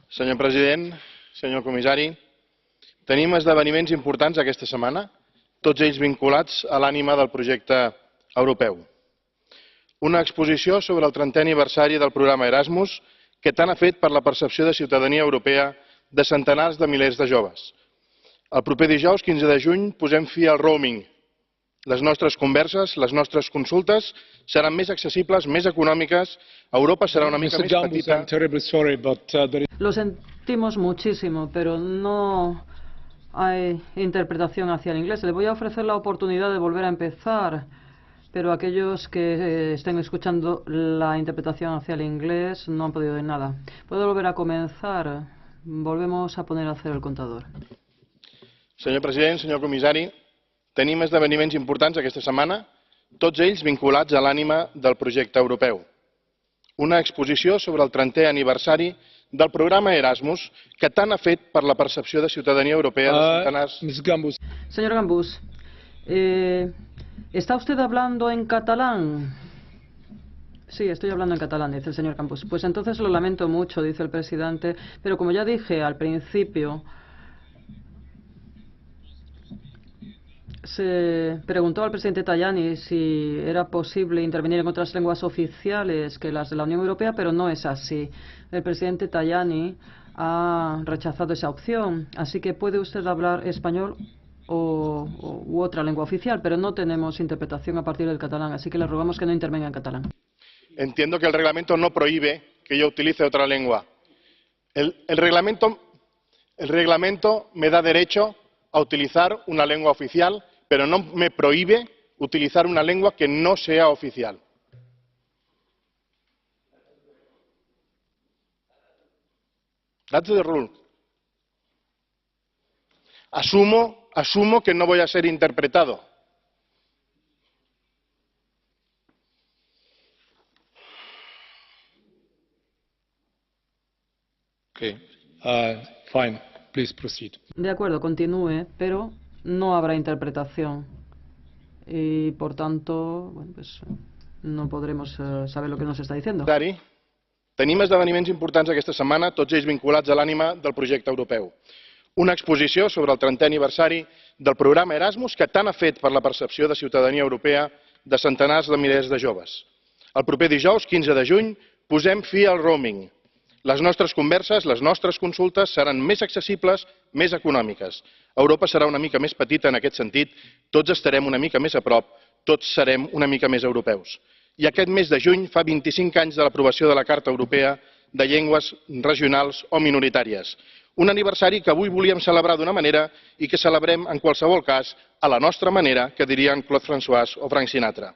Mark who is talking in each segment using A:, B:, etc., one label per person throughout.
A: Senyor president, senyor comissari, tenim esdeveniments importants aquesta setmana, tots ells vinculats a l'ànima del projecte europeu. Una exposició sobre el 30è aniversari del programa Erasmus, que tant ha fet per la percepció de ciutadania europea de centenars de milers de joves. El proper dijous, 15 de juny, posem fi al roaming. Les nostres converses, les nostres consultes seran més accessibles, més econòmiques. Europa serà una mica més petita.
B: Lo sentimos muchísimo, pero no hay interpretación hacia el inglés. Le voy a ofrecer la oportunidad de volver a empezar, pero aquellos que estén escuchando la interpretación hacia el inglés no han podido oír nada. ¿Puedo volver a comenzar? Volvemos a poner a cero el contador.
A: Senyor president, senyor comissari, tenim esdeveniments importants aquesta setmana, tots ells vinculats a l'ànima del projecte europeu. Una exposició sobre el 30è aniversari del programa Erasmus, que tant ha fet per la percepció de ciutadania europea de centenars...
B: Señor Gambús, ¿está usted hablando en catalán? Sí, estoy hablando en catalán, dice el señor Gambús. Pues entonces lo lamento mucho, dice el presidente, pero como ya dije al principio, se preguntó al presidente Tajani si era posible intervenir en otras lenguas oficiales que las de la Unión Europea, pero no es así. El presidente Tajani ha rechazado esa opción, así que puede usted hablar español u otra lengua oficial, pero no tenemos interpretación a partir del catalán, así que le rogamos que no intervenga en catalán.
A: Entiendo que el reglamento no prohíbe que yo utilice otra lengua. El reglamento me da derecho a utilizar una lengua oficial, pero no me prohíbe utilizar una lengua que no sea oficial. That's the rule. Asumo que no voy a ser interpretado.
C: Okay. Fine. Please proceed.
B: De acuerdo, continúe, pero no habrá interpretación y, por tanto, bueno, pues, no podremos saber lo que nos está diciendo.
A: Tenim esdeveniments importants aquesta setmana, tots ells vinculats a l'ànima del projecte europeu. Una exposició sobre el 30è aniversari del programa Erasmus, que tant ha fet per la percepció de ciutadania europea de centenars de milers de joves. El proper dijous, 15 de juny, posem fi al roaming. Les nostres converses, les nostres consultes seran més accessibles, més econòmiques. Europa serà una mica més petita en aquest sentit, tots estarem una mica més a prop, tots serem una mica més europeus. I aquest mes de juny fa 25 anys de l'aprovació de la Carta Europea de Llengües Regionals o Minoritàries. Un aniversari que avui volíem celebrar d'una manera i que celebrem, en qualsevol cas, a la nostra manera, que dirien Claude François o Frank Sinatra.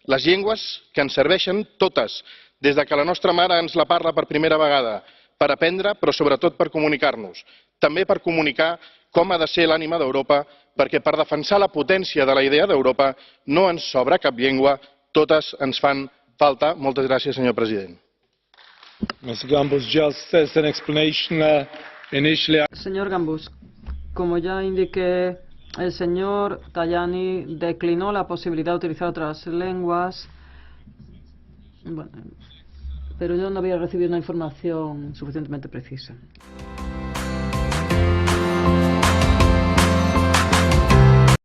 A: Les llengües que ens serveixen totes, des que la nostra mare ens la parla per primera vegada, per aprendre, però sobretot per comunicar-nos. També per comunicar com ha de ser l'ànima d'Europa, perquè per defensar la potència de la idea d'Europa no ens sobra cap llengua, totes ens fan falta. Moltes gràcies, senyor president.
B: Señor Gambús, como ya indiqué, el señor Tajani declinó la posibilidad de utilizar otras lenguas. Bueno, pero yo no había recibido una información suficientemente precisa.